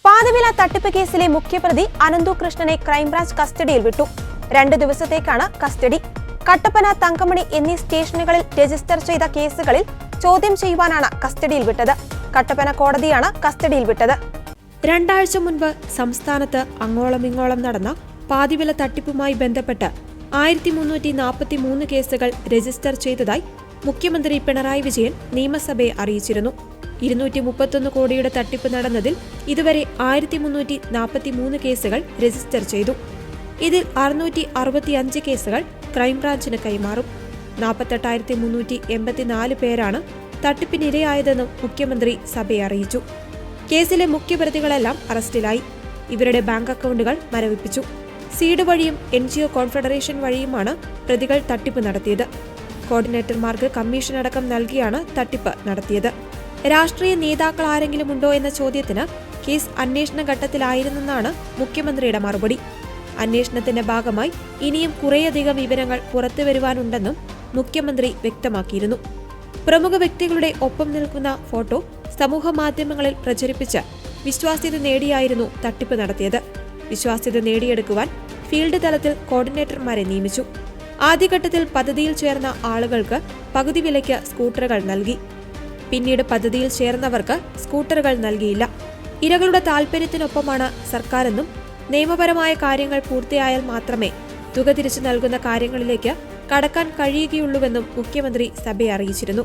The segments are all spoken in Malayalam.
പാതിവില തട്ടിപ്പ് കേസിലെ മുഖ്യപ്രതി അനന്തു കൃഷ്ണനെ ക്രൈംബ്രാഞ്ച് കസ്റ്റഡിയിൽ വിട്ടു. 2 ദിവസത്തേക്കാണ് കസ്റ്റഡി. കട്ടപ്പന, തങ്കമണി എന്നീ സ്റ്റേഷനുകളിൽ രജിസ്റ്റർ ചെയ്ത കേസുകളിൽ ചോദ്യം ചെയ്യുവാനാണ് കസ്റ്റഡിയിൽ വിട്ടത്. കട്ടപ്പന കോടതിയാണ് കസ്റ്റഡിയിൽ വിട്ടത്. 2 ആഴ്ച മുൻപ് സംസ്ഥാനത്ത് അങ്ങോളമിങ്ങോളം നടന്ന പാതിവില തട്ടിപ്പുമായി ബന്ധപ്പെട്ട് 1343 കേസുകൾ രജിസ്റ്റർ ചെയ്തതായി മുഖ്യമന്ത്രി പിണറായി വിജയൻ നിയമസഭയെ അറിയിച്ചിരുന്നു. 231 കോടിയുടെ തട്ടിപ്പ് നടന്നതിൽ ഇതുവരെ 1343 കേസുകൾ രജിസ്റ്റർ ചെയ്തു. ഇതിൽ 665 കേസുകൾ ക്രൈംബ്രാഞ്ചിന് കൈമാറും. 48,384 പേരാണ് തട്ടിപ്പിനിരയായതെന്നും മുഖ്യമന്ത്രി സഭയെ അറിയിച്ചു. കേസിലെ മുഖ്യപ്രതികളെല്ലാം അറസ്റ്റിലായി. ഇവരുടെ ബാങ്ക് അക്കൗണ്ടുകൾ മരവിപ്പിച്ചു. സീഡ് വഴിയും NGO കോൺഫെഡറേഷൻ വഴിയുമാണ് പ്രതികൾ തട്ടിപ്പ് നടത്തിയത്. കോർഡിനേറ്റർമാർക്ക് കമ്മീഷനടക്കം നൽകിയാണ് തട്ടിപ്പ് നടത്തിയത്. രാഷ്ട്രീയ നേതാക്കൾ ആരെങ്കിലും ഉണ്ടോ എന്ന ചോദ്യത്തിന് കേസ് അന്വേഷണ ഘട്ടത്തിലായിരുന്നെന്നാണ് മുഖ്യമന്ത്രിയുടെ മറുപടി. അന്വേഷണത്തിന്റെ ഭാഗമായി ഇനിയും കുറേയധികം വിവരങ്ങൾ പുറത്തുവരുവാനുണ്ടെന്നും മുഖ്യമന്ത്രി വ്യക്തമാക്കിയിരുന്നു. പ്രമുഖ വ്യക്തികളുടെ ഒപ്പം നിൽക്കുന്ന ഫോട്ടോ സമൂഹ മാധ്യമങ്ങളിൽ പ്രചരിപ്പിച്ച് വിശ്വാസ്യത നേടിയായിരുന്നു തട്ടിപ്പ് നടത്തിയത്. വിശ്വാസ്യത നേടിയെടുക്കുവാൻ ഫീൽഡ് തലത്തിൽ കോർഡിനേറ്റർമാരെ നിയമിച്ചു. ആദ്യഘട്ടത്തിൽ പദ്ധതിയിൽ ചേർന്ന ആളുകൾക്ക് പകുതി വിലയ്ക്ക് സ്കൂട്ടറുകൾ നൽകി. പിന്നീട് പദ്ധതിയിൽ ചേർന്നവർക്ക് സ്കൂട്ടറുകൾ നൽകിയില്ല. ഇരകളുടെ താൽപര്യത്തിനൊപ്പമാണ് സർക്കാരെന്നും നിയമപരമായ കാര്യങ്ങൾ പൂർത്തിയായാൽ മാത്രമേ തുക തിരിച്ചു നൽകുന്ന കാര്യങ്ങളിലേക്ക് കടക്കാൻ കഴിയുകയുള്ളൂവെന്നും മുഖ്യമന്ത്രി സഭയെ അറിയിച്ചിരുന്നു.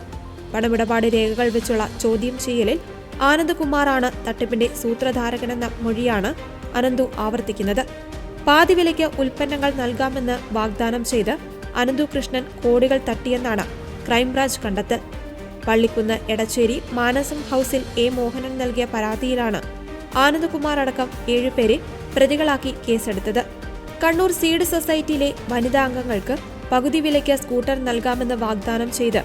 പണമിടപാട് രേഖകൾ വെച്ചുള്ള ചോദ്യം ചെയ്യലിൽ ആനന്ദ്കുമാറാണ് തട്ടിപ്പിന്റെ സൂത്രധാരകനെന്ന മൊഴിയാണ് അനന്തു ആവർത്തിക്കുന്നത്. പാതിവിലയ്ക്ക് ഉൽപ്പന്നങ്ങൾ നൽകാമെന്ന് വാഗ്ദാനം ചെയ്ത് അനന്തു കൃഷ്ണൻ കോടികൾ തട്ടിയെന്നാണ് ക്രൈംബ്രാഞ്ച് കണ്ടെത്തൽ. പള്ളിക്കുന്ന് എടച്ചേരി മാനസം ഹൌസിൽ മോഹനൻ നൽകിയ പരാതിയിലാണ് ആനന്ദ്കുമാർ അടക്കം 7 പേരെ പ്രതികളാക്കി കേസെടുത്തത്. കണ്ണൂർ സീഡ് സൊസൈറ്റിയിലെ വനിതാ അംഗങ്ങൾക്ക് പകുതി വിലയ്ക്ക് സ്കൂട്ടർ നൽകാമെന്ന് വാഗ്ദാനം ചെയ്ത്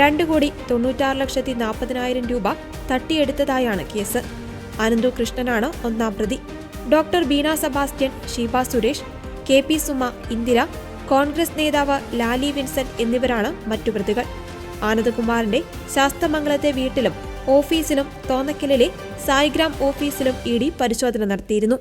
2,96,40,000 രൂപ തട്ടിയെടുത്തതായാണ് കേസ്. അനന്തു കൃഷ്ണനാണ് 1ാം പ്രതി. Doctor Beena Sebastian, Sheeba Suresh, KP Suma, Indira, Congress നേതാവ് ലാലി വിൻസെന്റ് എന്നിവരാണ് മറ്റു പ്രതികൾ. ആനന്ദ്കുമാറിന്റെ ശാസ്തമംഗലത്തെ വീട്ടിലും ഓഫീസിലും തോന്നക്കലിലെ സായിഗ്രാം ഓഫീസിലും ED പരിശോധന നടത്തിയിരുന്നു.